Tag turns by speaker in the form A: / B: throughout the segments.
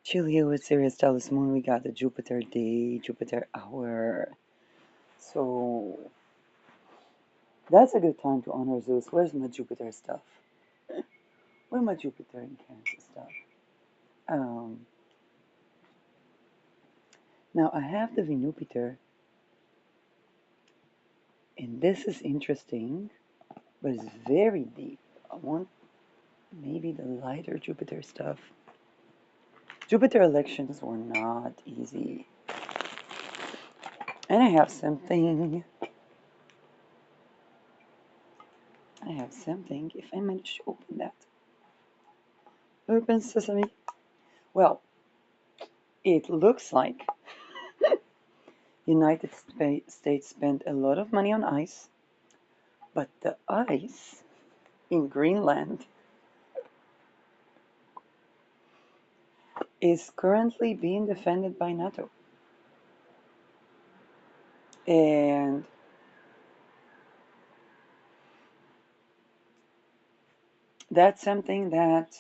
A: Chill here with Sirius Telus Moon. We got the Jupiter day, Jupiter hour. So that's a good time to honor Zeus. Where's my Jupiter stuff? Where's my Jupiter and Cancer stuff? Um, Now I have the Venupiter, and this is interesting, but it's very deep. I want maybe the lighter Jupiter stuff. Jupiter elections were not easy. And I have something. If I manage to open that. Open sesame. Well, it looks like United States spent a lot of money on ice, but the ice in Greenland is currently being defended by NATO. And that's something that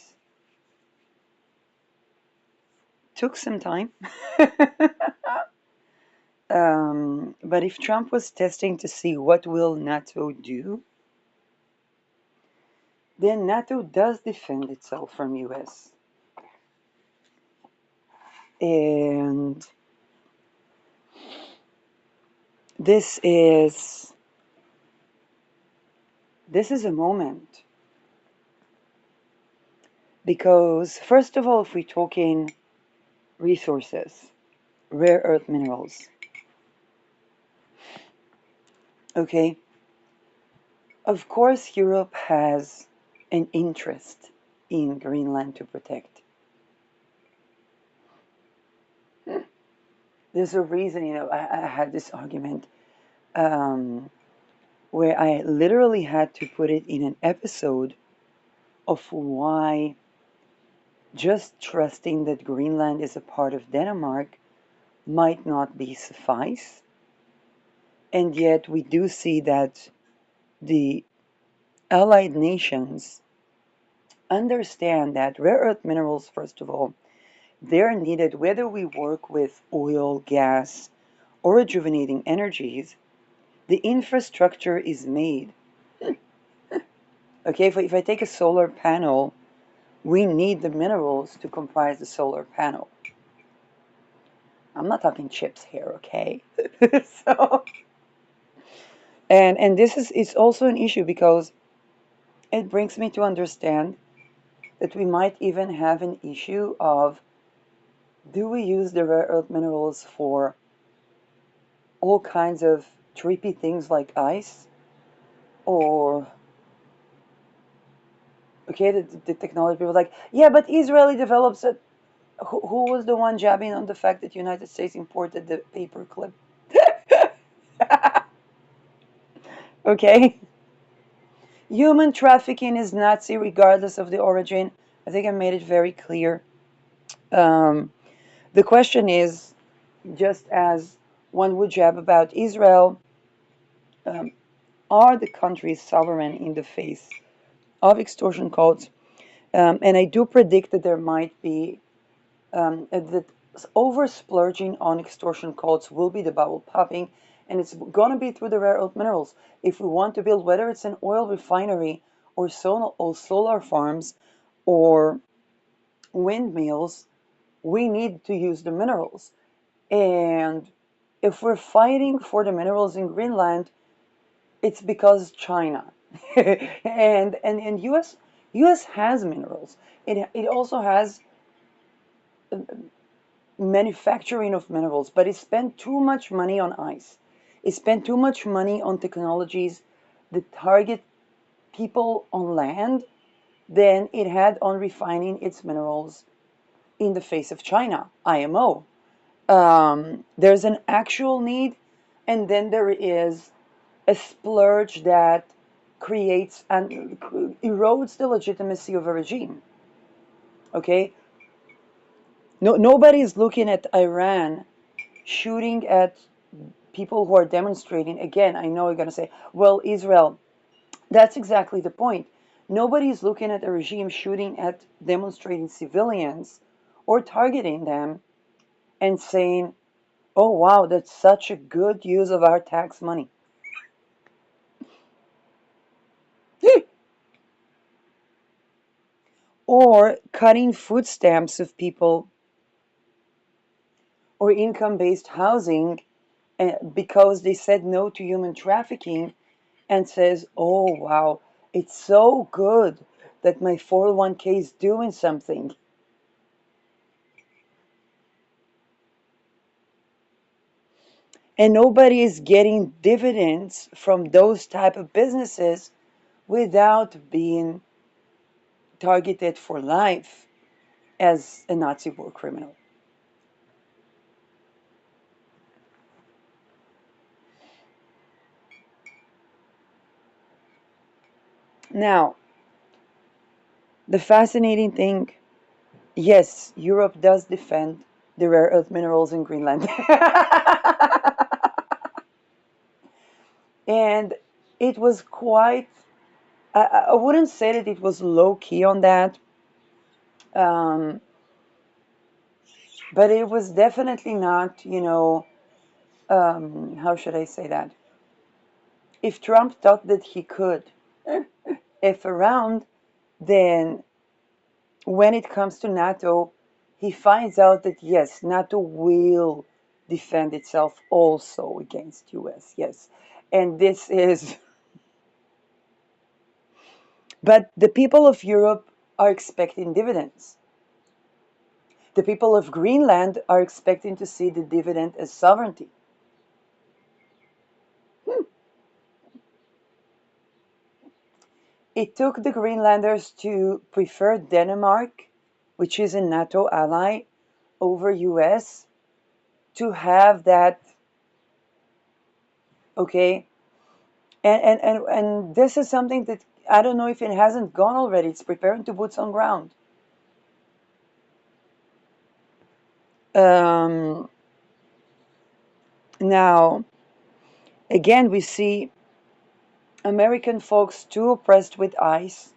A: took some time. But if Trump was testing to see what will NATO do, then NATO does defend itself from US. And this is a moment because first of all, if we're talking resources, rare earth minerals, okay, of course Europe has an interest in Greenland to protect. There's a reason, I had this argument where I literally had to put it in an episode of why just trusting that Greenland is a part of Denmark might not be suffice. And yet we do see that the allied nations understand that rare earth minerals, first of all, they're needed whether we work with oil, gas, or rejuvenating energies. The infrastructure is made. Okay, if I take a solar panel, we need the minerals to comprise the solar panel. I'm not talking chips here, okay? So, and this is it's also an issue because it brings me to understand that we might even have an issue of do we use the rare earth minerals for all kinds of trippy things like ice, or okay, the technology people are like, yeah, but Israeli develops it. Who was the one jabbing on the fact that the United States imported the paper clip? Okay, human trafficking is Nazi regardless of the origin. I think I made it very clear. Um, the question is, just as one would jab about Israel, um, are the countries sovereign in the face of extortion cults? And I do predict that there might be that over splurging on extortion cults will be the bubble popping, and it's going to be through the rare earth minerals. If we want to build, whether it's an oil refinery or solar farms or windmills, we need to use the minerals. And if we're fighting for the minerals in Greenland, it's because China and US has minerals. It also has manufacturing of minerals, but it spent too much money on ice. It spent too much money on technologies that target people on land than it had on refining its minerals in the face of China, IMO. There's an actual need, and then there is a splurge that creates and erodes the legitimacy of a regime. Okay, nobody's looking at Iran shooting at people who are demonstrating. Again, I know you're going to say, well, Israel, that's exactly the point. Nobody's looking at the regime shooting at demonstrating civilians or targeting them and saying, oh, wow, that's such a good use of our tax money. Or cutting food stamps of people or income based housing because they said no to human trafficking and says, oh, wow, it's so good that my 401k is doing something. And nobody is getting dividends from those type of businesses without being targeted for life as a Nazi war criminal. Now, the fascinating thing, yes, Europe does defend the rare earth minerals in Greenland. And it was quite, I wouldn't say that it was low key on that, um, but it was definitely not, how should I say that? If Trump thought that he could, if around, then when it comes to NATO, he finds out that yes, NATO will defend itself also against US. Yes. And this is but the people of Europe are expecting dividends. The people of Greenland are expecting to see the dividend as sovereignty. It took the Greenlanders to prefer Denmark, which is a NATO ally, over US to have that, okay? And this is something that I don't know if it hasn't gone already. It's preparing to boots on ground. Um, Now, again, we see American folks too oppressed with ICE.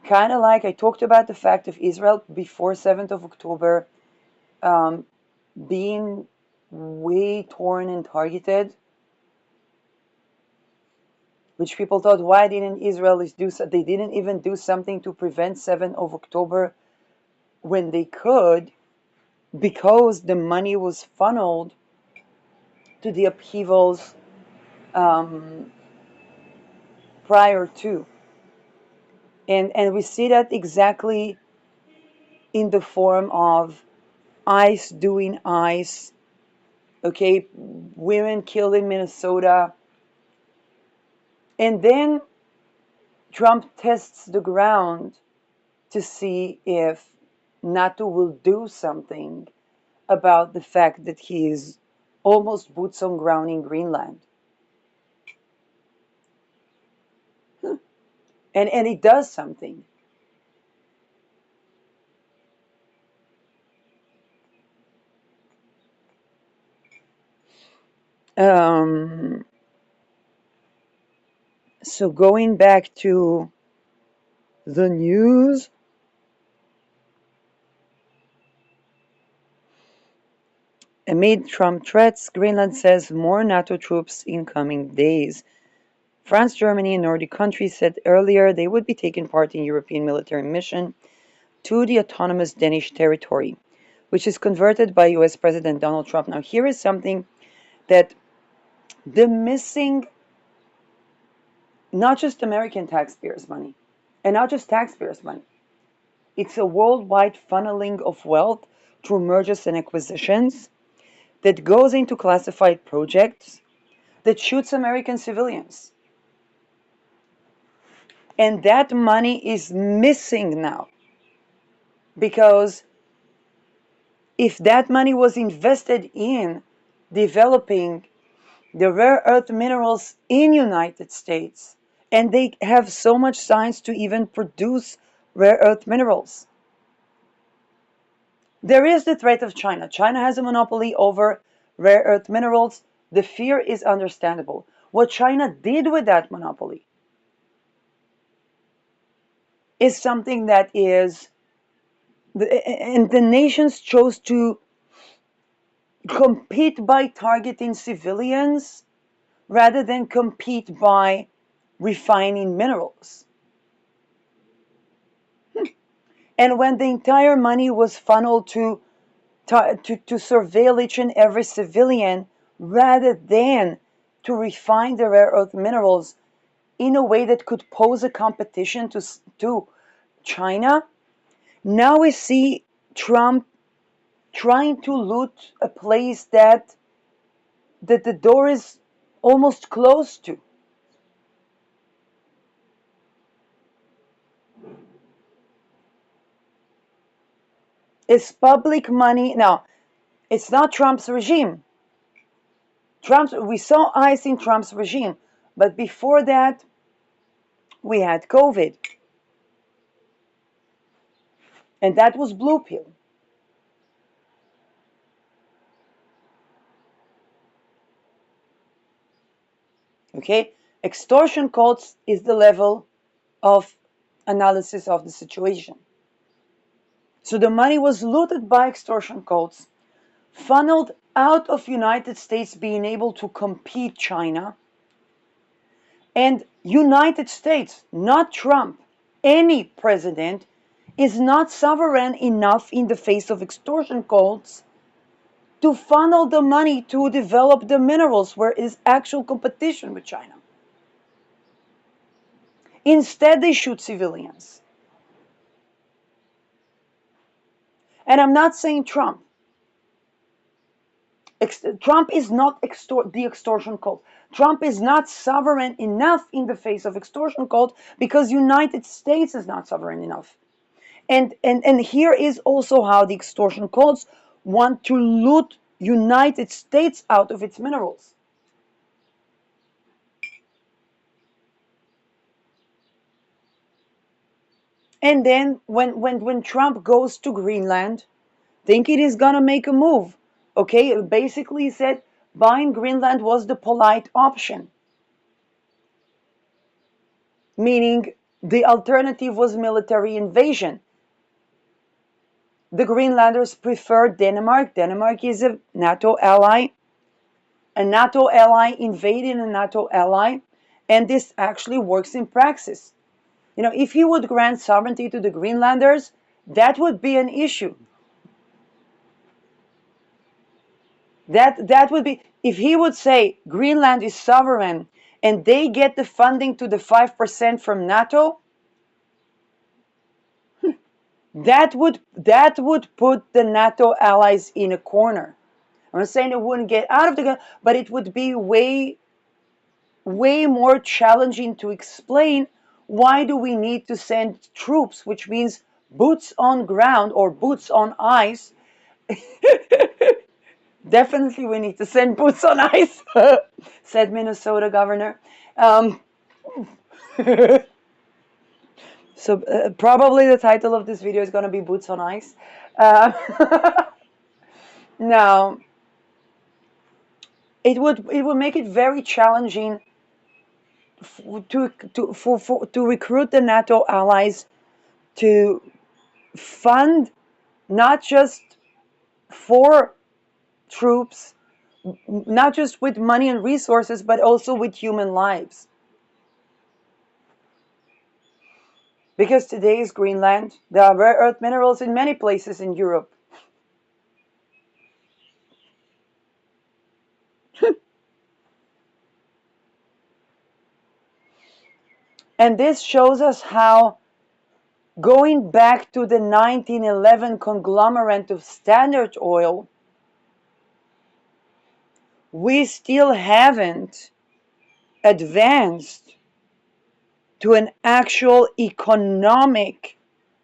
A: Kind of like I talked about the fact of Israel before 7th of October um, being way torn and targeted, which people thought, why didn't Israelis do so? They didn't even do something to prevent 7th of October when they could, because the money was funneled to the upheavals um, prior to. And we see that exactly in the form of ICE doing ICE, okay, women killed in Minnesota. And then Trump tests the ground to see if NATO will do something about the fact that he is almost boots on ground in Greenland. And it does something. Um, so going back to the news, amid Trump threats, Greenland says more NATO troops in coming days. France, Germany, and Nordic countries said earlier they would be taking part in European military mission to the autonomous Danish territory, which is converted by US President Donald Trump. Now, here is something that the missing, not just American taxpayers' money, and not just taxpayers' money, it's a worldwide funneling of wealth through mergers and acquisitions that goes into classified projects that shoots American civilians. And that money is missing now because if that money was invested in developing the rare earth minerals in United States, and they have so much science to even produce rare earth minerals. There is the threat of China. China has a monopoly over rare earth minerals. The fear is understandable. What China did with that monopoly is something that is, and the nations chose to compete by targeting civilians rather than compete by refining minerals. And when the entire money was funneled to surveil each and every civilian rather than to refine the rare earth minerals in a way that could pose a competition to China, now we see Trump trying to loot a place that the door is almost closed to. It's public money. Now, it's not Trump's regime. We saw ice in Trump's regime, but before that, we had COVID, and that was blue pill. Okay, extortion calls is the level of analysis of the situation. So the money was looted by extortion cults, funneled out of United States being able to compete China, and United States, not Trump, any president, is not sovereign enough in the face of extortion cults to funnel the money to develop the minerals where is actual competition with China. Instead, they shoot civilians. And I'm not saying Trump. Trump is not the extortion cult. Trump is not sovereign enough in the face of extortion cult because United States is not sovereign enough. And here is also how the extortion cults want to loot United States out of its minerals. And then when Trump goes to Greenland, thinking he's gonna make a move, okay, basically he said buying Greenland was the polite option, meaning the alternative was military invasion. The Greenlanders preferred Denmark. Denmark is a NATO ally. A NATO ally invading a NATO ally, and this actually works in practice. You know, if he would grant sovereignty to the Greenlanders, that would be an issue. That would be, if he would say Greenland is sovereign and they get the funding to the 5% from NATO, that would put the NATO allies in a corner. I'm not saying it wouldn't get out of the gun, but it would be way more challenging to explain why do we need to send troops, which means boots on ground or boots on ice. Definitely we need to send boots on ice, said Minnesota governor. Um, so probably the title of this video is going to be Boots on Ice. Uh, now, it would make it very challenging to recruit the NATO allies to fund not just for troops, not just with money and resources, but also with human lives. Because today is Greenland. There are rare earth minerals in many places in Europe. And this shows us how, going back to the 1911 conglomerate of Standard Oil, we still haven't advanced to an actual economic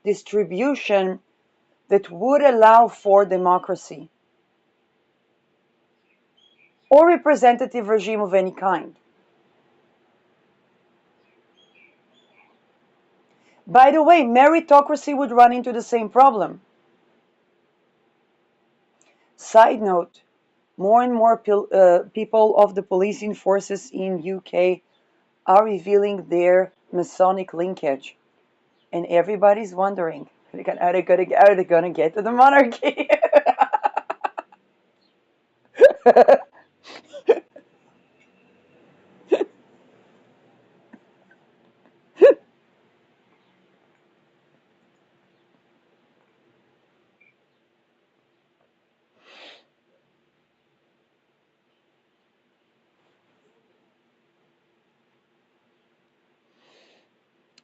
A: distribution that would allow for democracy or representative regime of any kind. By the way, meritocracy would run into the same problem. Side note, more and more people of the policing forces in UK are revealing their Masonic linkage. And everybody's wondering, are they gonna get to the monarchy?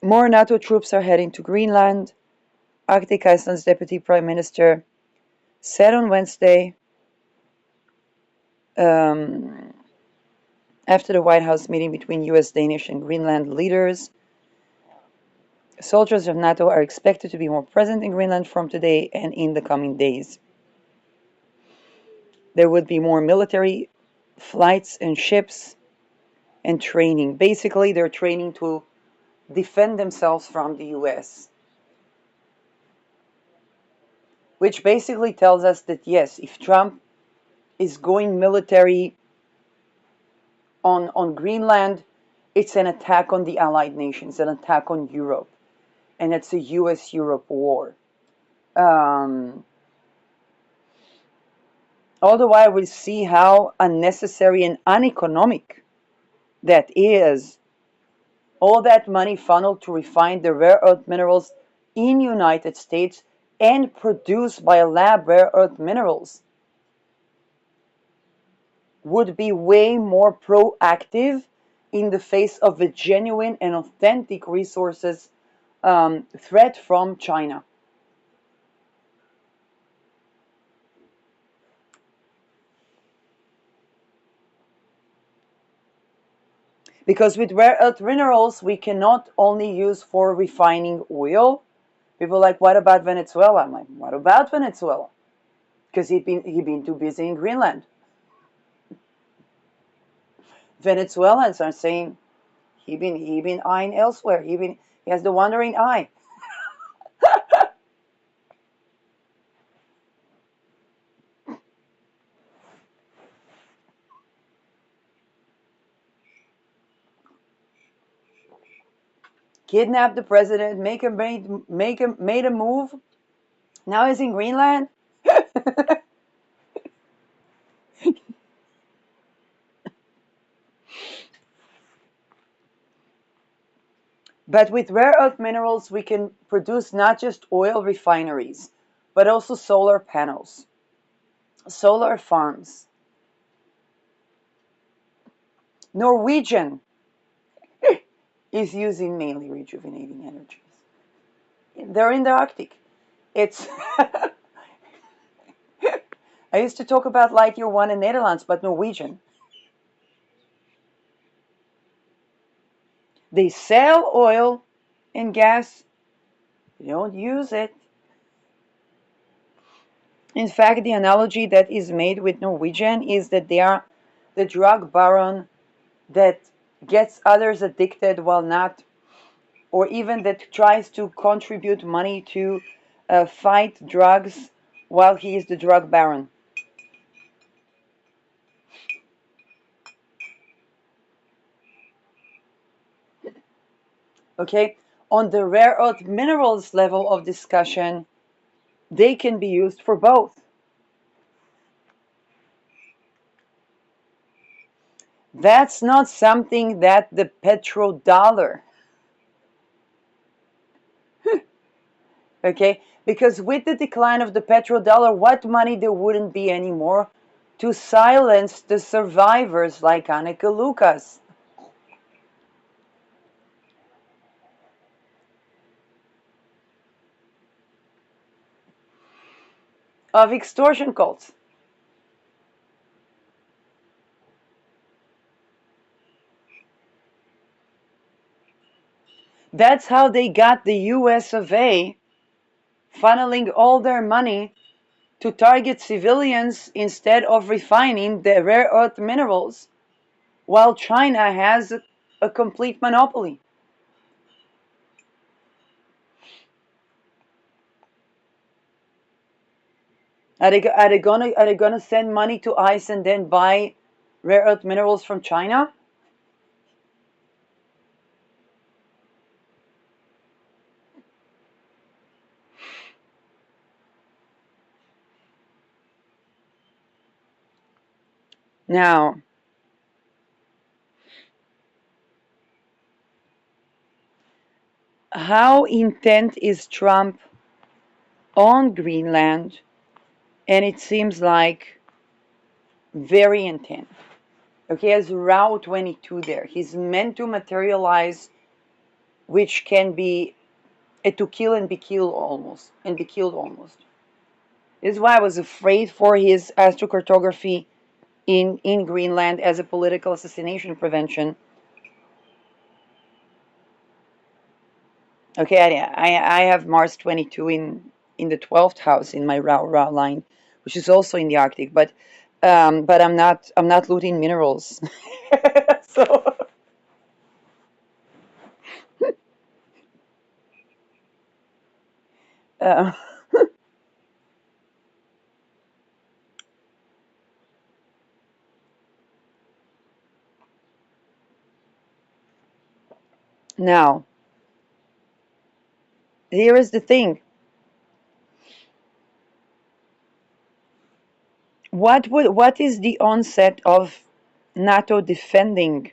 A: More NATO troops are heading to Greenland. Arctic Iceland's deputy prime minister said on Wednesday, um, after the White House meeting between US, Danish, and Greenland leaders, soldiers of NATO are expected to be more present in Greenland from today and in the coming days. There would be more military flights and ships and training. Basically, they're training to defend themselves from the US, which basically tells us that yes, if Trump is going military on Greenland, it's an attack on the allied nations, an attack on Europe, and it's a US-Europe war. All the while we see how unnecessary and uneconomic that is. All that money funneled to refine the rare earth minerals in United States and produce by a lab rare earth minerals would be way more proactive in the face of a genuine and authentic resources threat from China. Because with rare earth minerals, we cannot only use for refining oil. People are like, what about Venezuela? I'm like, what about Venezuela? Because he'd been too busy in Greenland. Venezuelans are saying he been eyeing elsewhere. He has the wandering eye. Kidnapped the president, made a move. Now he's in Greenland. But with rare earth minerals, we can produce not just oil refineries, but also solar panels, solar farms. Norwegian is using mainly rejuvenating energies. They're in the Arctic. It's I used to talk about Light Year 1 in Netherlands, but Norwegian. They sell oil and gas. They don't use it. In fact, the analogy that is made with Norwegian is that they are the drug baron that gets others addicted while not, or even that tries to contribute money to fight drugs while he is the drug baron. Okay? On the rare earth minerals level of discussion, they can be used for both. That's not something that the petrodollar, okay? Because with the decline of the petrodollar, what money there wouldn't be anymore to silence the survivors like Anneke Lucas. Of extortion cults. That's how they got the US of A funneling all their money to target civilians instead of refining the rare earth minerals, while China has a complete monopoly. Are they gonna send money to ICE and then buy rare earth minerals from China? Now, how intent is Trump on Greenland? And it seems like very intent. Okay, as Route 22 there. He's meant to materialize, which can be to kill and be killed almost. And be killed almost. This is why I was afraid for his astrocartography in Greenland as a political assassination prevention. Okay, I have Mars 22 in the 12th house in my Ra line, which is also in the Arctic, but I'm not looting minerals. So uh, now, here is the thing. What is the onset of NATO defending?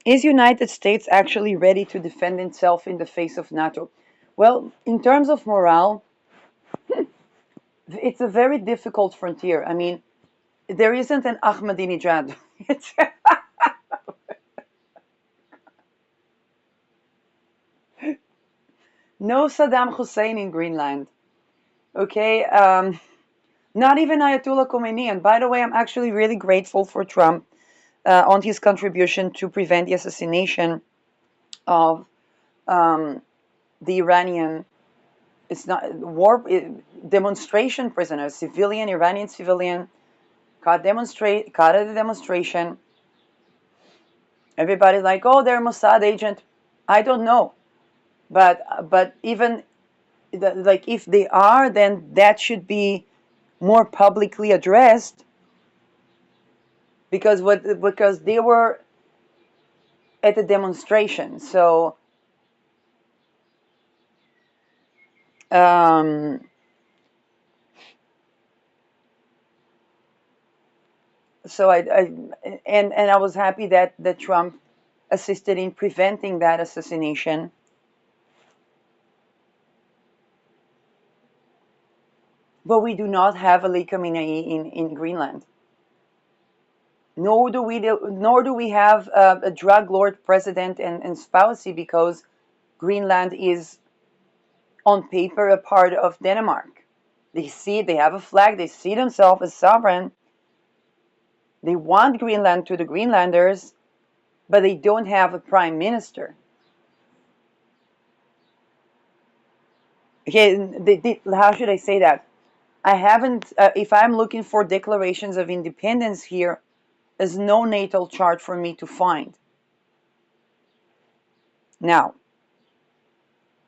A: Is United States actually ready to defend itself in the face of NATO? Well, in terms of morale, it's a very difficult frontier. I mean, there isn't an Ahmadinejad. It's, no Saddam Hussein in Greenland. Okay, not even Ayatollah Khomeini. And by the way, I'm actually really grateful for Trump on his contribution to prevent the assassination of um, the Iranian. It's not war demonstration prisoners, civilian Iranian civilian caught at a demonstration. Everybody's like, oh, they're Mossad agent. I don't know, but even like if they are, then that should be more publicly addressed because they were at a demonstration. Um, so I was happy that Trump assisted in preventing that assassination. But we do not have Ali Khamenei in Greenland. Nor do we have a drug lord president and spousey because Greenland is on paper a part of Denmark. They have a flag, they see themselves as sovereign. They want Greenland to the Greenlanders, but they don't have a prime minister. Okay, how should I say that? I haven't. If I'm looking for declarations of independence here, there's no natal chart for me to find. Now,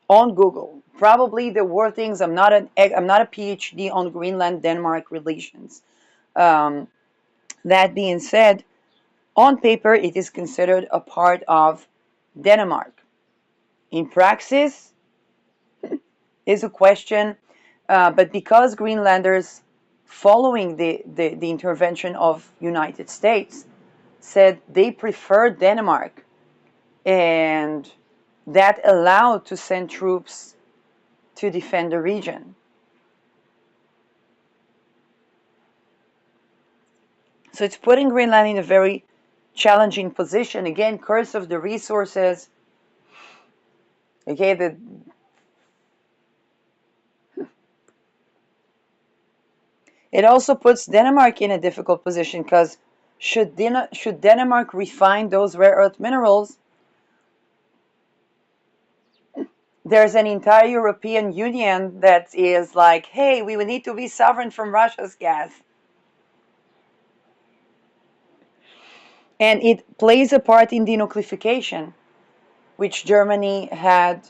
A: on Google, probably there were things. I'm not a PhD on Greenland-Denmark relations. Um, that being said, on paper it is considered a part of Denmark. In praxis, is a question, but because Greenlanders, following the intervention of United States, said they preferred Denmark, and that allowed to send troops to defend the region. So it's putting Greenland in a very challenging position. Again, curse of the resources. Okay, it also puts Denmark in a difficult position because should Denmark refine those rare earth minerals, there's an entire European Union that is like, hey, we need to be sovereign from Russia's gas. And it plays a part in denuclearification, which Germany had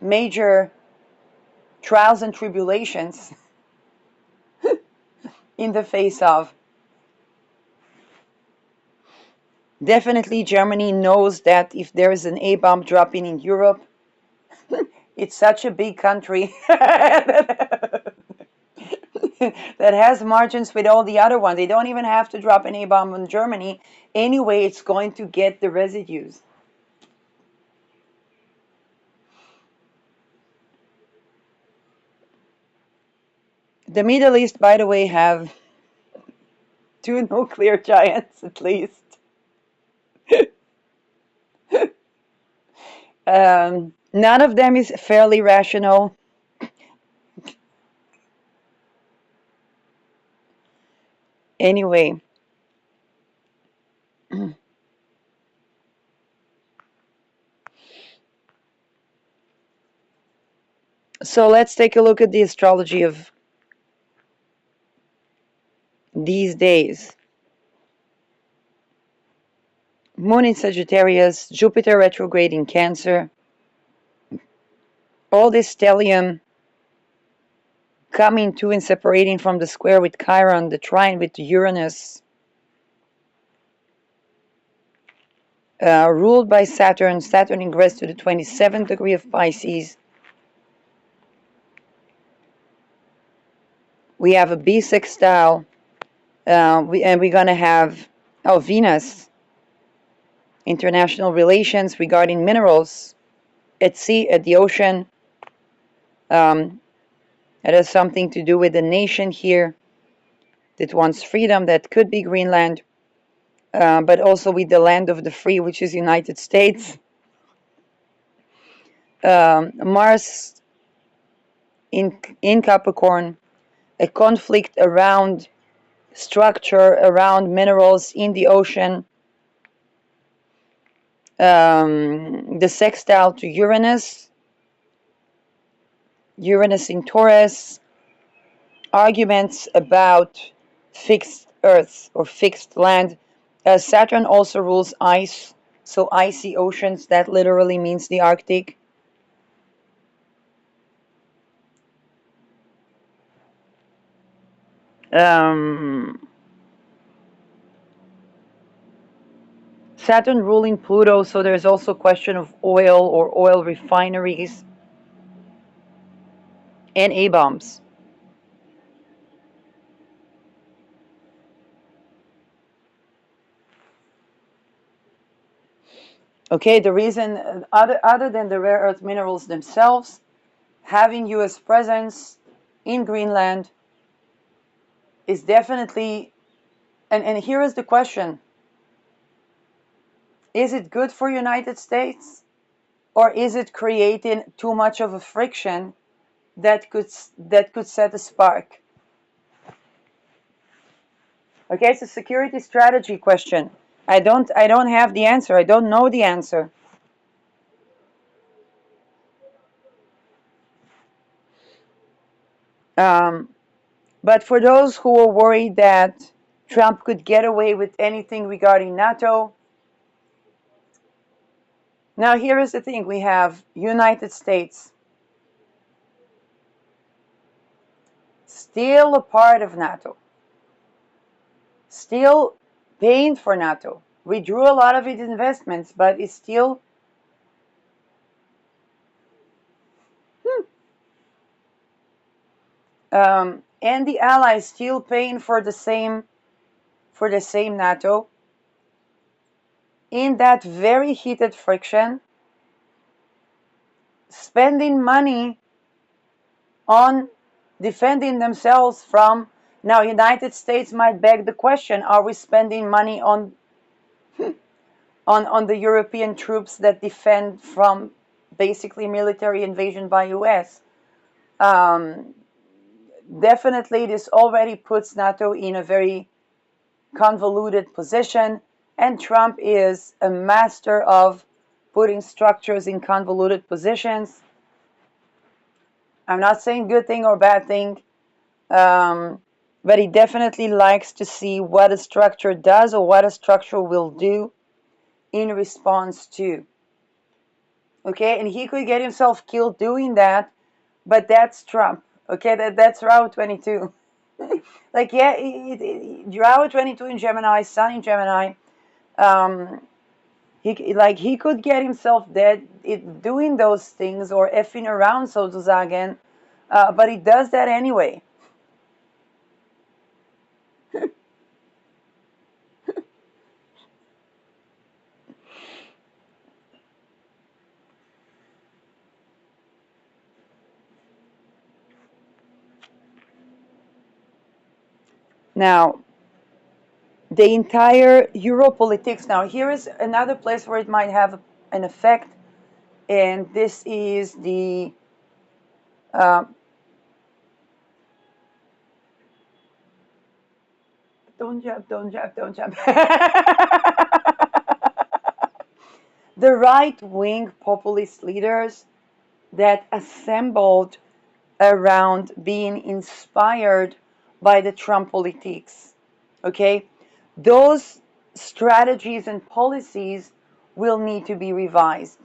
A: major trials and tribulations in the face of. Definitely, Germany knows that if there is an A bomb dropping in Europe, it's such a big country. that has margins with all the other ones. They don't even have to drop an A-bomb on Germany. Anyway, it's going to get the residues. The Middle East, by the way, have two nuclear giants at least. None of them is fairly rational. Anyway, so let's take a look at the astrology of these days. Moon in Sagittarius, Jupiter retrograde in Cancer, all this stellium coming to and separating from the square with Chiron, the trine with Uranus, ruled by Saturn. Saturn ingressed to the 27th degree of Pisces. We have a bisextile, and we're going to have Venus, international relations regarding minerals at sea, at the ocean. It has something to do with the nation here that wants freedom. That could be Greenland, but also with the land of the free, which is United States. Mars in Capricorn, a conflict around structure, around minerals in the ocean. The sextile to Uranus in Taurus, arguments about fixed earth or fixed land. Saturn also rules ice, so icy oceans, that literally means the Arctic. Saturn ruling Pluto, so there's also question of oil or oil refineries and A-bombs. Okay, the reason, other than the rare earth minerals themselves, having U.S. presence in Greenland is definitely, and here is the question, is it good for United States, or is it creating too much of a friction that could set a spark? Okay, it's a security strategy question. I don't have the answer. I don't know the answer. But for those who are worried that Trump could get away with anything regarding NATO, now here is the thing: we have United States still a part of NATO, still paying for NATO, withdrew a lot of its investments, but is still and the allies still paying for the same NATO. In that very heated friction, spending money on defending themselves from, now United States might beg the question, are we spending money on the European troops that defend from basically military invasion by US? Definitely this already puts NATO in a very convoluted position, and Trump is a master of putting structures in convoluted positions. I'm not saying good thing or bad thing, but he definitely likes to see what a structure does or what a structure will do in response to. Okay, and he could get himself killed doing that, but that's Trump. Okay, that's Route 22. Like, yeah, Route 22 in Gemini, Sun in Gemini. He could get himself dead doing those things or effing around, so to sagen, but he does that anyway. Now, the entire Europolitics. Now, here is another place where it might have an effect, and this is the uh, don't jump, don't jump, don't jump. The right-wing populist leaders that assembled around being inspired by the Trump politics. Okay? Those strategies and policies will need to be revised.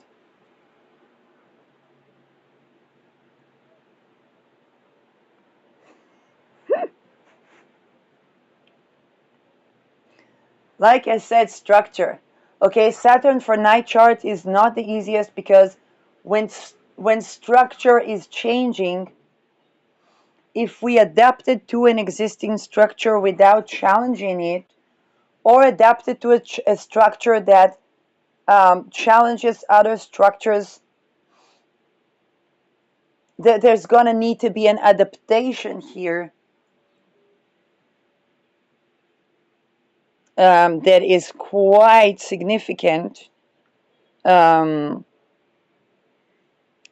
A: Like I said, structure. Okay, Saturn for night chart is not the easiest because when when structure is changing, if we adapt it to an existing structure without challenging it, or adapt it to a structure that challenges other structures, there's going to need to be an adaptation here that is quite significant. Um,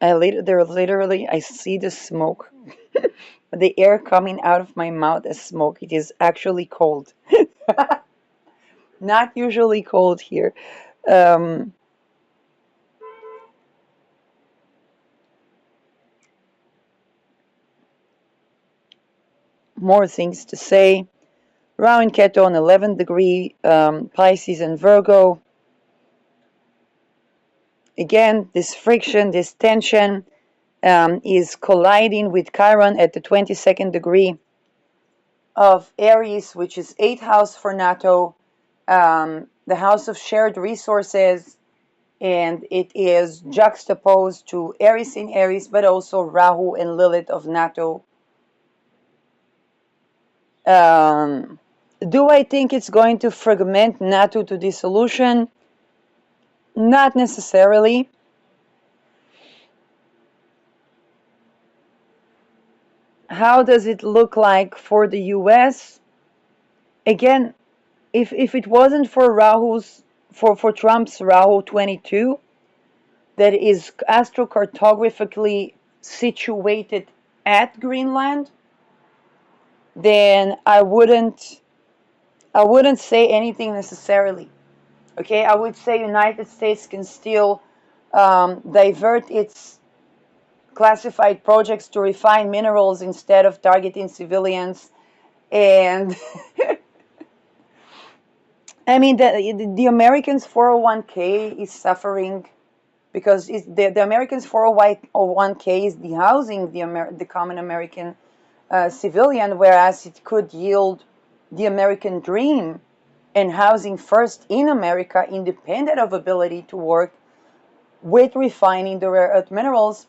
A: I see the smoke, the air coming out of my mouth as smoke. It is actually cold, not usually cold here. Um, More things to say. Rahu and Ketu on 11th degree, Pisces and Virgo. Again, this friction, this tension is colliding with Chiron at the 22nd degree of Aries, which is 8th house for NATO, the house of shared resources, and it is juxtaposed to Aries in Aries, but also Rahu and Lilith of NATO. Do I think it's going to fragment NATO to dissolution? Not necessarily. How does it look like for the US? Again, if it wasn't for for Trump's Rahu 22, that is astrocartographically situated at Greenland, then I wouldn't say anything necessarily. Okay, I would say United States can still divert its classified projects to refine minerals instead of targeting civilians. And I mean, the Americans' 401k is suffering because the Americans' 401k is dehousing the common American civilian, whereas it could yield the American dream and housing first in America, independent of ability to work with refining the rare earth minerals,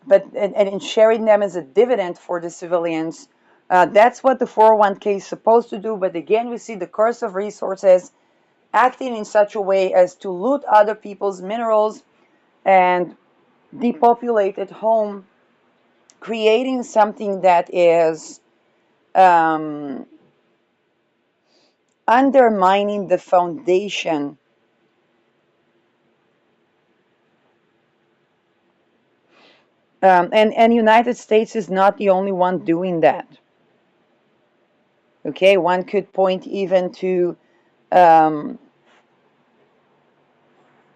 A: but and sharing them as a dividend for the civilians. That's what the 401k is supposed to do. But again, we see the curse of resources acting in such a way as to loot other people's minerals and depopulate at home, creating something that is um, undermining the foundation. And United States is not the only one doing that. Okay, one could point even to um,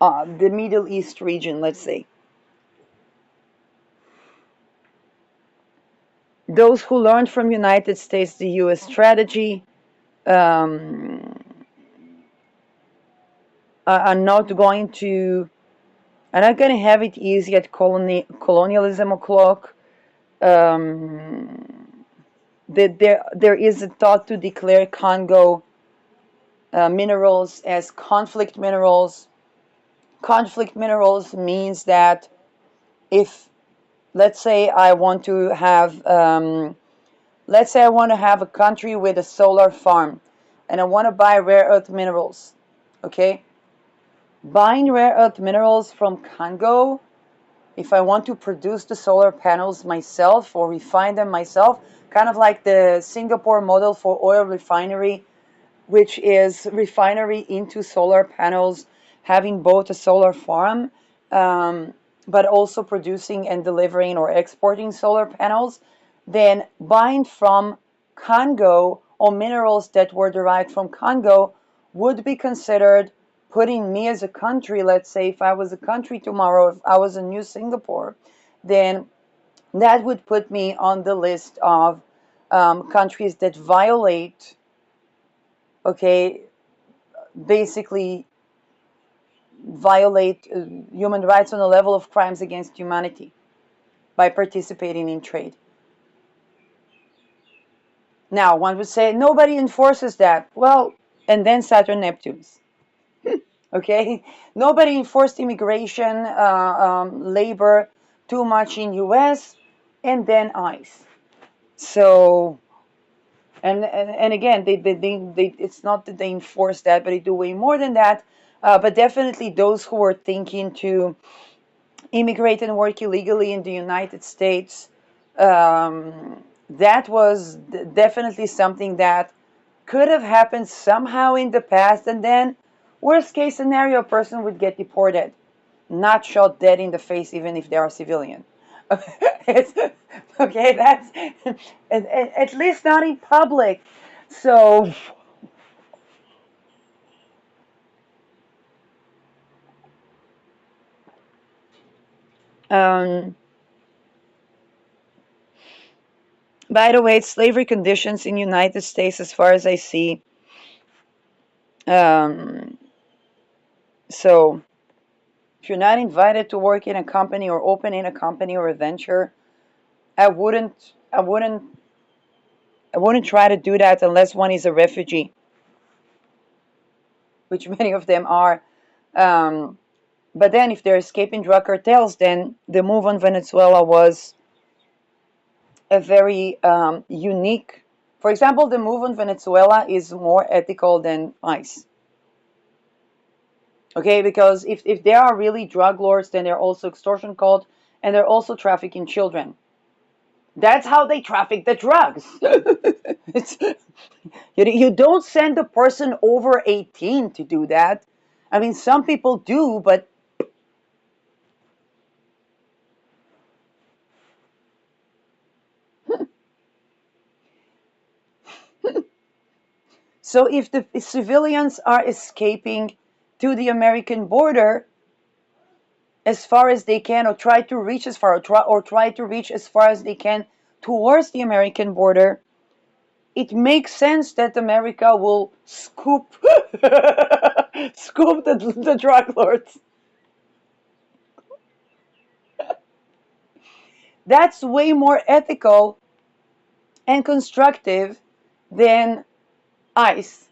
A: the Middle East region, let's say. Those who learned from United States the U.S. strategy um, are not going to have it easy at colonialism o'clock. There is a thought to declare Congo minerals as conflict minerals. Conflict minerals means that if, let's say, let's say I want to have a country with a solar farm, and I want to buy rare earth minerals. Okay, buying rare earth minerals from Congo if I want to produce the solar panels myself or refine them myself, kind of like the Singapore model for oil refinery, which is refinery into solar panels, having both a solar farm, um, but also producing and delivering or exporting solar panels, then buying from Congo or minerals that were derived from Congo would be considered putting me as a country, let's say if I was a country tomorrow, if I was a new Singapore, then that would put me on the list of countries that violate, okay, basically violate human rights on a level of crimes against humanity by participating in trade. Now, one would say nobody enforces that. Well, and then Saturn Neptunes. Okay, nobody enforced immigration, labor too much in U.S. and then ICE. So, and again, it's not that they enforce that, but they do way more than that. But definitely, those who are thinking to immigrate and work illegally in the United States, that was definitely something that could have happened somehow in the past, and then worst case scenario, a person would get deported, not shot dead in the face, even if they are civilian. It's, okay, that's at least not in public. So, um, by the way, slavery conditions in United States, as far as I see, um, so if you're not invited to work in a company or open in a company or a venture, I wouldn't, I wouldn't, I wouldn't try to do that unless one is a refugee, which many of them are. Um, but then, if they're escaping drug cartels, then the move on Venezuela was a very unique. For example, the move on Venezuela is more ethical than ICE. Okay, because if they are really drug lords, then they're also extortion cult and they're also trafficking children. That's how they traffic the drugs. It's, you don't send a person over 18 to do that. I mean, some people do, but so if the civilians are escaping to the American border as far as they can, or try to reach as far, or try to reach as far as they can towards the American border, it makes sense that America will scoop scoop the drug lords. That's way more ethical and constructive than ICE.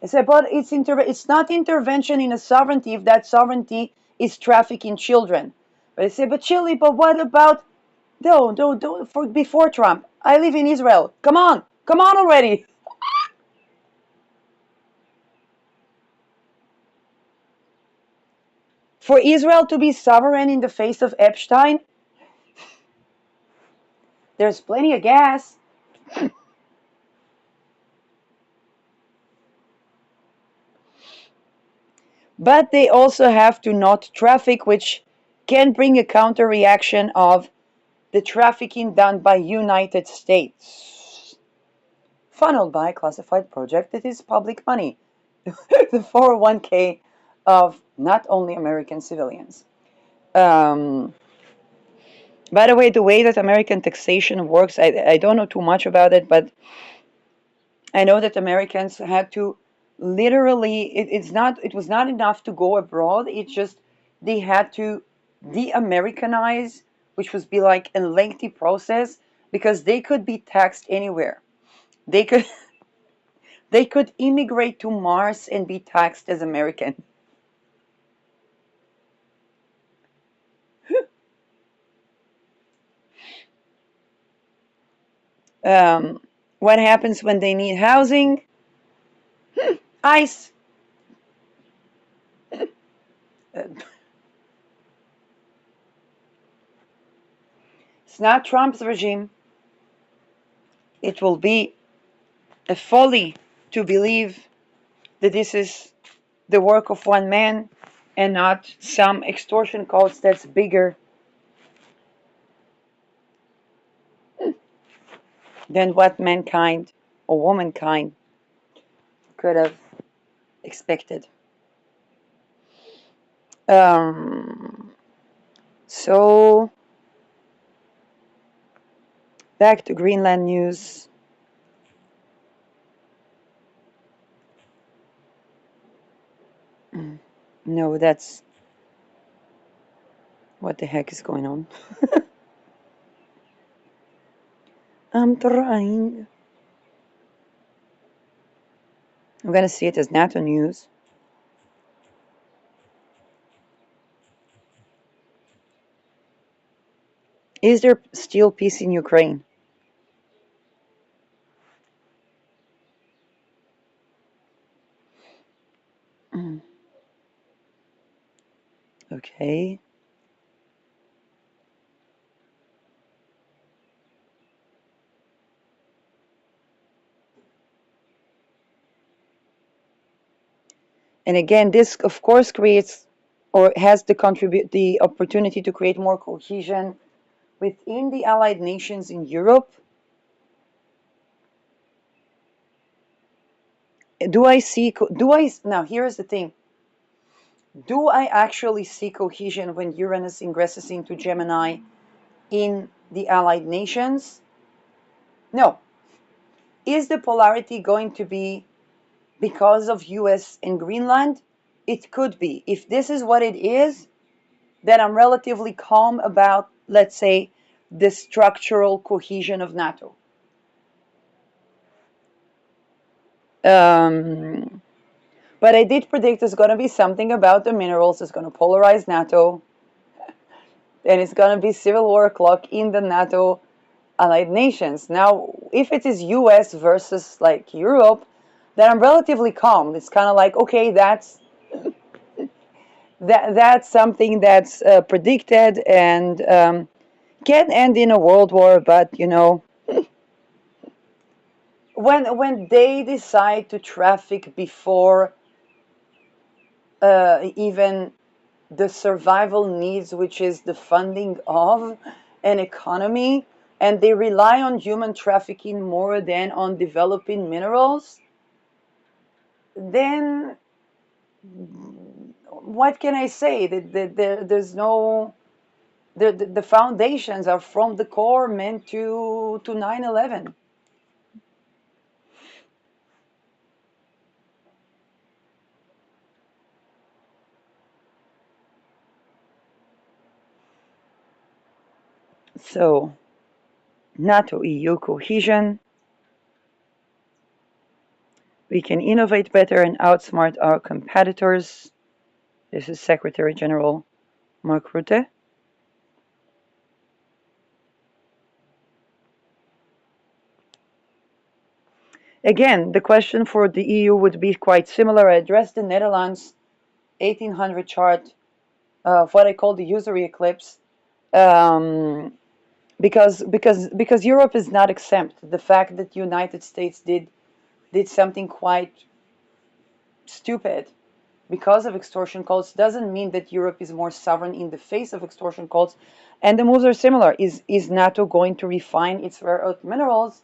A: I said, but it's not intervention in a sovereignty if that sovereignty is trafficking children. But I say, but Chile, but what about no, don't for before Trump? I live in Israel. Come on already. For Israel to be sovereign in the face of Epstein, there's plenty of gas. But they also have to not traffic, which can bring a counter reaction of the trafficking done by United States, funneled by a classified project that is public money, the 401k of not only American civilians. Um, by the way that American taxation works, I don't know too much about it, but I know that Americans had to literally, it was not enough to go abroad. It's just they had to de-Americanize, which was be like a lengthy process because they could be taxed anywhere. They could they could immigrate to Mars and be taxed as American. Um, what happens when they need housing? ICE. It's not Trump's regime. It will be a folly to believe that this is the work of one man and not some extortion cost that's bigger than what mankind or womankind could have expected. Um, so, back to Greenland news. No, that's what the heck is going on. I'm trying. I'm gonna see it as NATO news. Is there still peace in Ukraine? Okay. And again, this of course creates or has to contribute the opportunity to create more cohesion within the allied nations in Europe. Now here's the thing. Do I actually see cohesion when Uranus ingresses into Gemini in the allied nations? No. Is the polarity going to be because of US and Greenland? It could be. If this is what it is, then I'm relatively calm about, let's say, the structural cohesion of NATO. But I did predict there's going to be something about the minerals that's going to polarize NATO, and it's going to be civil war o'clock in the NATO allied nations. Now, if it is US versus like Europe, then I'm relatively calm. It's kind of like, okay, that's something that's predicted and can end in a world war, but when they decide to traffic before even the survival needs, which is the funding of an economy, and they rely on human trafficking more than on developing minerals, then what can I say? There's no the foundations are from the core meant to 9/11. So NATO EU cohesion. We can innovate better and outsmart our competitors. This is Secretary General Mark Rutte. Again, the question for the EU would be quite similar. I addressed the Netherlands 1800 chart of what I call the usury eclipse, because Europe is not exempt. The fact that the United States did something quite stupid because of extortion calls doesn't mean that Europe is more sovereign in the face of extortion calls. And the moves are similar. Is NATO going to refine its rare earth minerals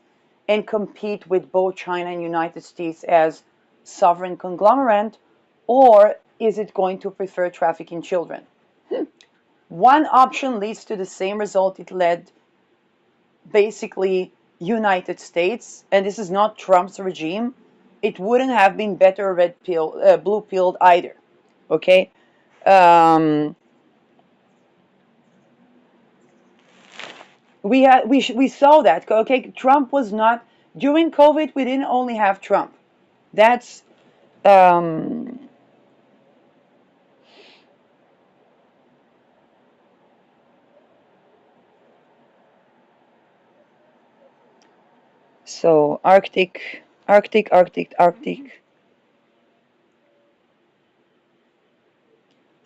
A: and compete with both China and United States as sovereign conglomerate, or is it going to prefer trafficking children? One option leads to the same result it led basically United States, and this is not Trump's regime. It wouldn't have been better blue pilled either. Okay, um, we saw that. Okay, Trump was not during COVID. We didn't only have Trump. That's um, so Arctic.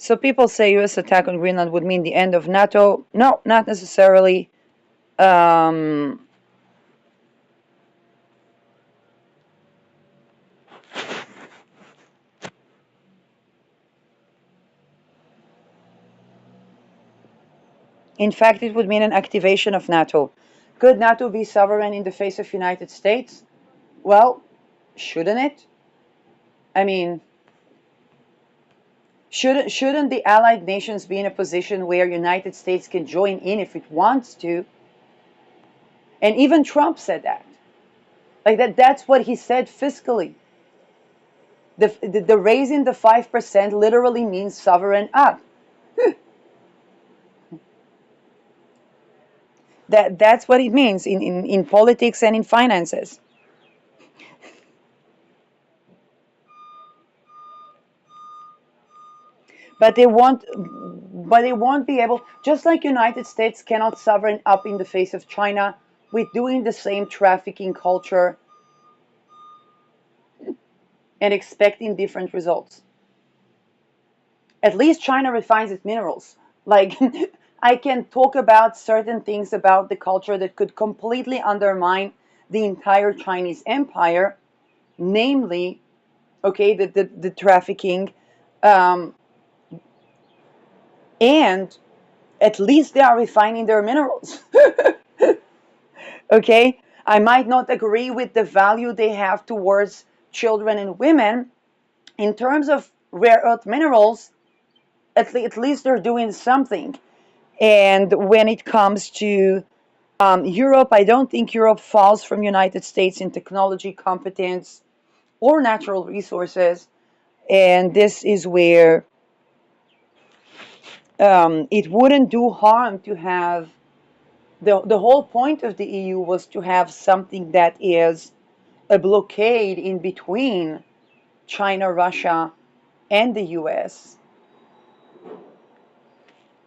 A: So people say U.S. attack on Greenland would mean the end of NATO. No, not necessarily. Um, in fact, it would mean an activation of NATO. Could NATO be sovereign in the face of United States? Well, shouldn't it? I mean, shouldn't the allied nations be in a position where United States can join in if it wants to? And even Trump said that. Like that's what he said fiscally. The raising the 5% literally means sovereign up. That's what it means in politics and in finances. But they won't be able, just like United States cannot sovereign up in the face of China with doing the same trafficking culture and expecting different results. At least China refines its minerals. Like I can talk about certain things about the culture that could completely undermine the entire Chinese empire, namely, okay, the trafficking, um, and at least they are refining their minerals. Okay, I might not agree with the value they have towards children and women in terms of rare earth minerals. At least they're doing something. And when it comes to Europe, I don't think Europe falls from United States in technology competence or natural resources. And this is where it wouldn't do harm to have the whole point of the EU was to have something that is a blockade in between China, Russia, and the US.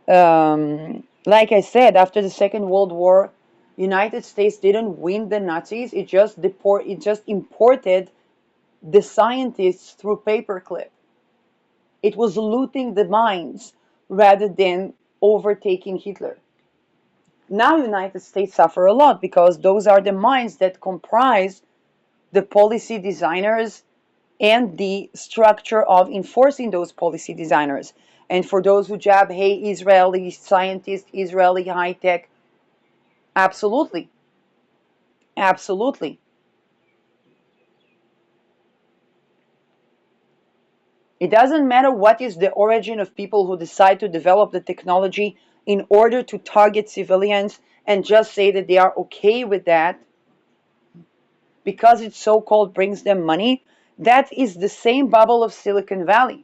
A: Like I said, after the Second World War, United States didn't win the Nazis. It just imported the scientists through paperclip. It was looting the minds rather than overtaking Hitler. Now United States suffer a lot because those are the minds that comprise the policy designers and the structure of enforcing those policy designers. And for those who jab, hey, Israeli scientists, Israeli high tech, absolutely, absolutely. It doesn't matter what is the origin of people who decide to develop the technology in order to target civilians and just say that they are okay with that because it so called brings them money. That is the same bubble of Silicon Valley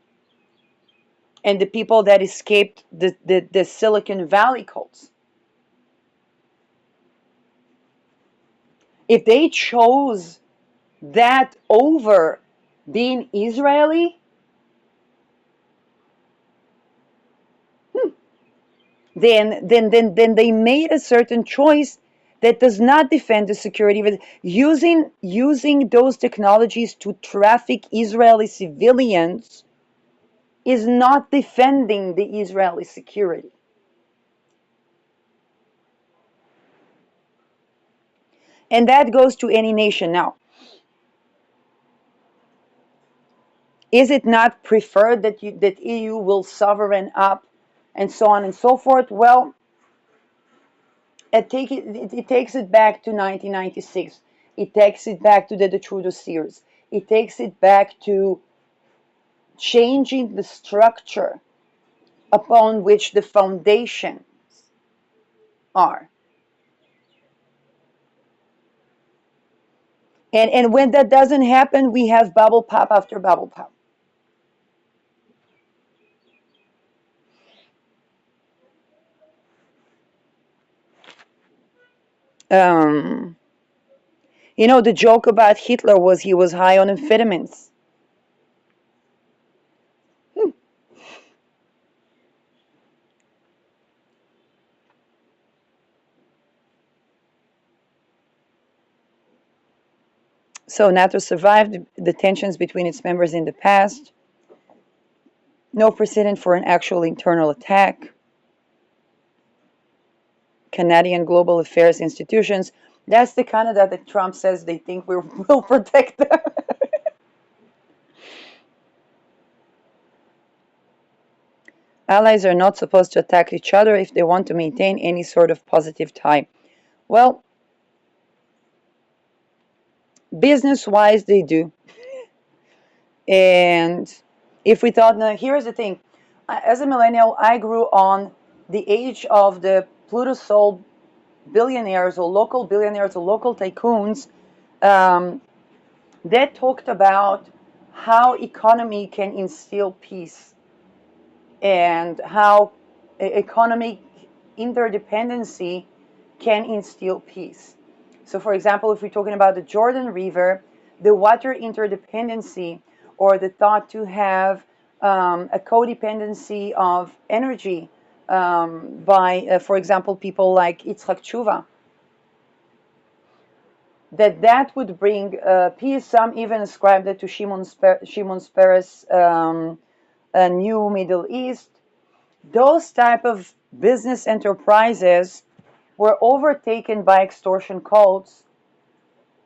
A: and the people that escaped the Silicon Valley cults. If they chose that over being Israeli, then they made a certain choice that does not defend the security. But using those technologies to traffic Israeli civilians is not defending the Israeli security. And that goes to any nation. Now, is it not preferred that EU will sovereign up and so on and so forth? Well, it takes it back to 1996. It takes it back to the Trudeau series. It takes it back to changing the structure upon which the foundations are. And when that doesn't happen, we have bubble pop after bubble pop. Um, the joke about Hitler was he was high on amphetamines. So NATO survived the tensions between its members in the past. No precedent for an actual internal attack. Canadian global affairs institutions. That's the Canada that Trump says they think we will protect them. Allies are not supposed to attack each other if they want to maintain any sort of positive tie. Well, business wise, they do. And if we thought, now, here's the thing, as a millennial, I grew on the age of the Pluto Soul billionaires or local tycoons um, that talked about how economy can instill peace and how economic interdependency can instill peace. So, for example, if we're talking about the Jordan River, the water interdependency or the thought to have a codependency of energy by, for example, people like Yitzhak Tshuva, that would bring peace. Some even ascribed it to Shimon Peres' New Middle East. Those type of business enterprises were overtaken by extortion cults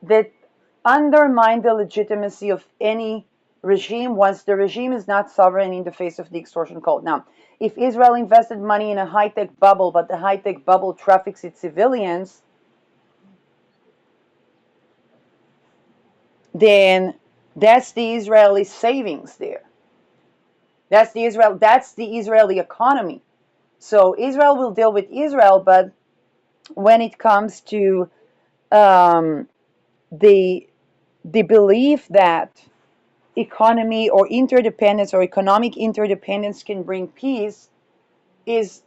A: that undermine the legitimacy of any regime once the regime is not sovereign in the face of the extortion cult. Now, if Israel invested money in a high-tech bubble, but the high-tech bubble traffics its civilians, then that's the Israeli savings there. That's the Israeli economy. So Israel will deal with Israel, but when it comes to um, the the belief that economy or interdependence or economic interdependence can bring peace is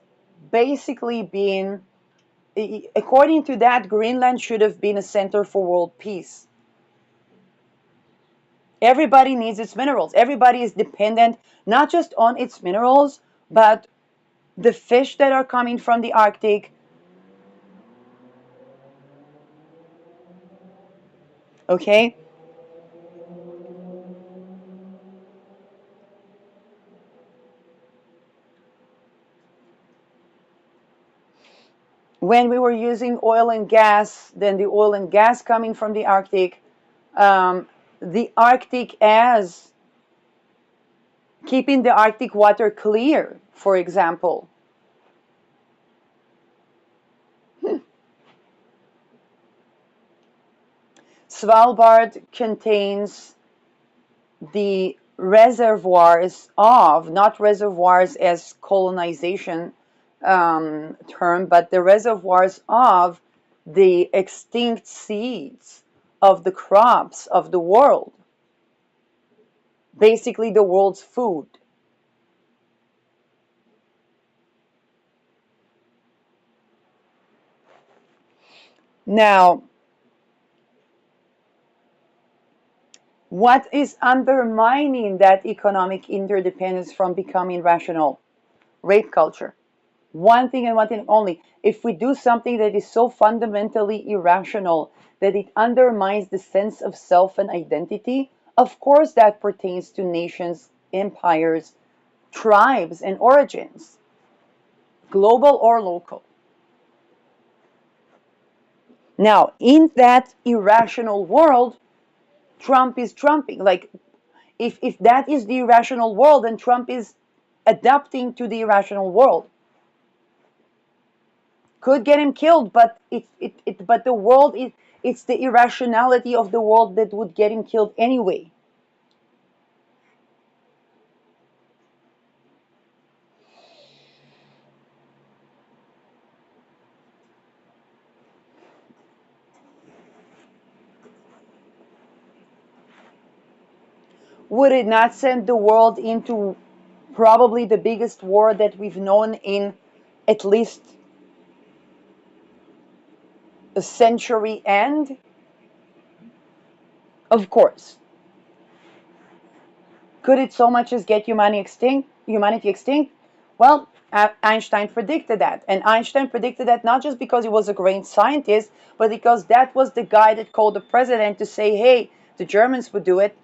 A: basically being, according to that, Greenland should have been a center for world peace. Everybody needs its minerals. Everybody is dependent not just on its minerals, but the fish that are coming from the Arctic. Okay? When we were using oil and gas, then the oil and gas coming from um, the Arctic as keeping the Arctic water clear, for example. Svalbard contains the reservoirs of, not reservoirs as colonization term, but the reservoirs of the extinct seeds of the crops of the world, basically the world's food. Now, what is undermining that economic interdependence from becoming rational? Rape culture. One thing and one thing only. If we do something that is so fundamentally irrational that it undermines the sense of self and identity, of course that pertains to nations, empires, tribes, and origins, global or local. Now, in that irrational world, Trump is trumping. Like, if that is the irrational world, then Trump is adapting to the irrational world. Could get him killed, but but the world is, it's the irrationality of the world that would get him killed anyway. Would it not send the world into probably the biggest war that we've known in at least a century and of course. Could it so much as get humanity extinct? Well, Einstein predicted that. And Einstein predicted that not just because he was a great scientist, but because that was the guy that called the president to say, hey, the Germans would do it.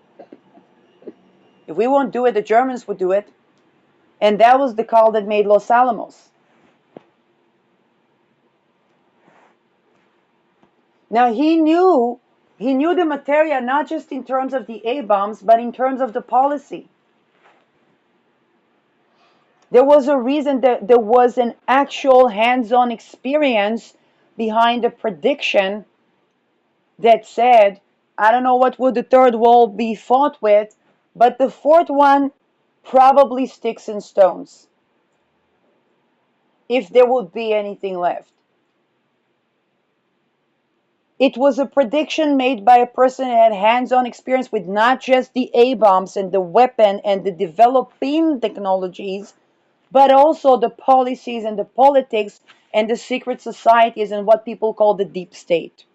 A: If we won't do it, the Germans would do it. And that was the call that made Los Alamos. Now he knew the materia not just in terms of the A bombs, but in terms of the policy. There was a reason that there was an actual hands-on experience behind the prediction that said, I don't know what would the third wall be fought with, but the fourth one probably sticks and stones, if there would be anything left. It was a prediction made by a person that had hands-on experience with not just the A bombs and the weapon and the developing technologies, but also the policies and the politics and the secret societies and what people call the deep state.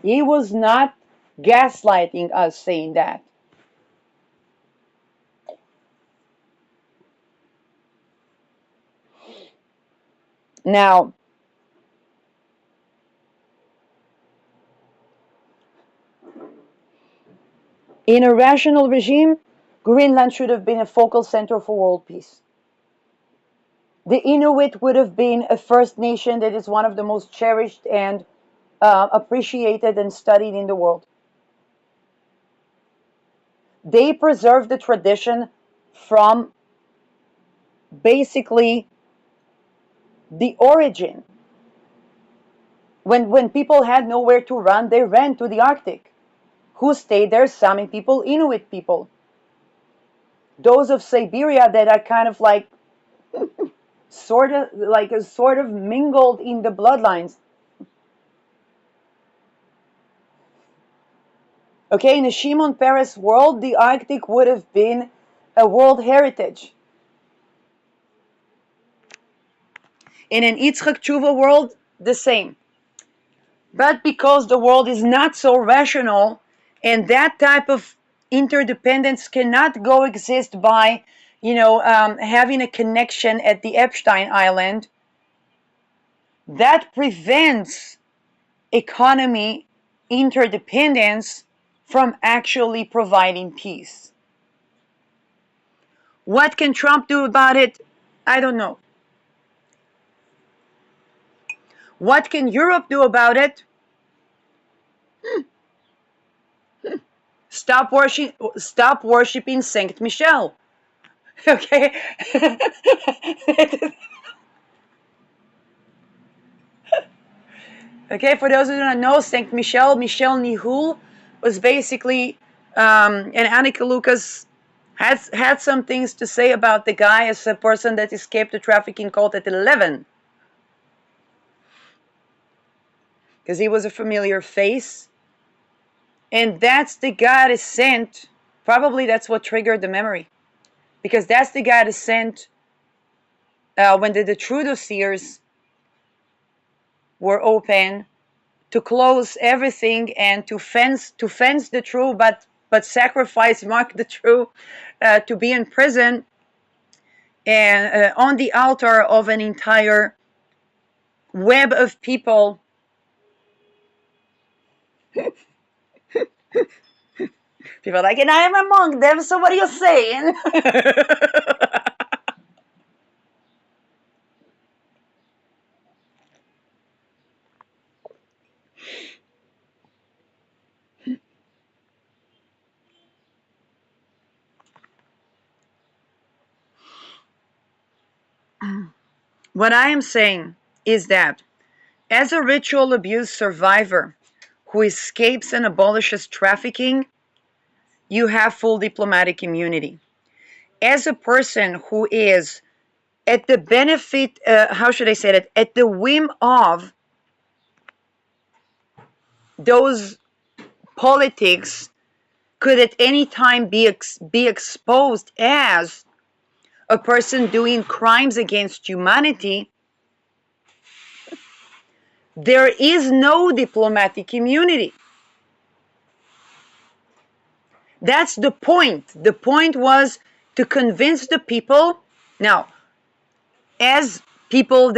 A: He was not gaslighting us saying that. Now, in a rational regime, Greenland should have been a focal center for world peace. The Inuit would have been a First Nation that is one of the most cherished and appreciated and studied in the world. They preserved the tradition from basically the origin. When people had nowhere to run, they ran to the Arctic. Who stayed there? Sami people, Inuit people. Those of Siberia that are kind of like sort of mingled in the bloodlines. Okay, in a Shimon Peres world, the Arctic would have been a world heritage. In an Yitzchak Tshuva world, the same. But because the world is not so rational, and that type of interdependence cannot go exist by, having a connection at the Epstein Island, that prevents economy interdependence from actually providing peace. What can Trump do about it? I don't know. What can Europe do about it? Stop worshiping Saint Michel. Okay? Okay, for those who don't know, Saint Michel, Michel Nihul, was basically, and Annika Lucas had some things to say about the guy as a person that escaped the trafficking cult at 11. Because he was a familiar face. And that's the guy that sent, probably that's what triggered the memory. Because that's the guy that sent, when the true dossiers were open, to close everything and to fence the true, but sacrifice Mark the true to be in prison and on the altar of an entire web of people. People are like, and I am among them, so what are you saying? What I am saying is that as a ritual abuse survivor who escapes and abolishes trafficking, you have full diplomatic immunity. As a person who is at the benefit, how should I say that, at the whim of those politics, could at any time be exposed as a person doing crimes against humanity, there is no diplomatic immunity. That's the point. The point was to convince the people. Now, as people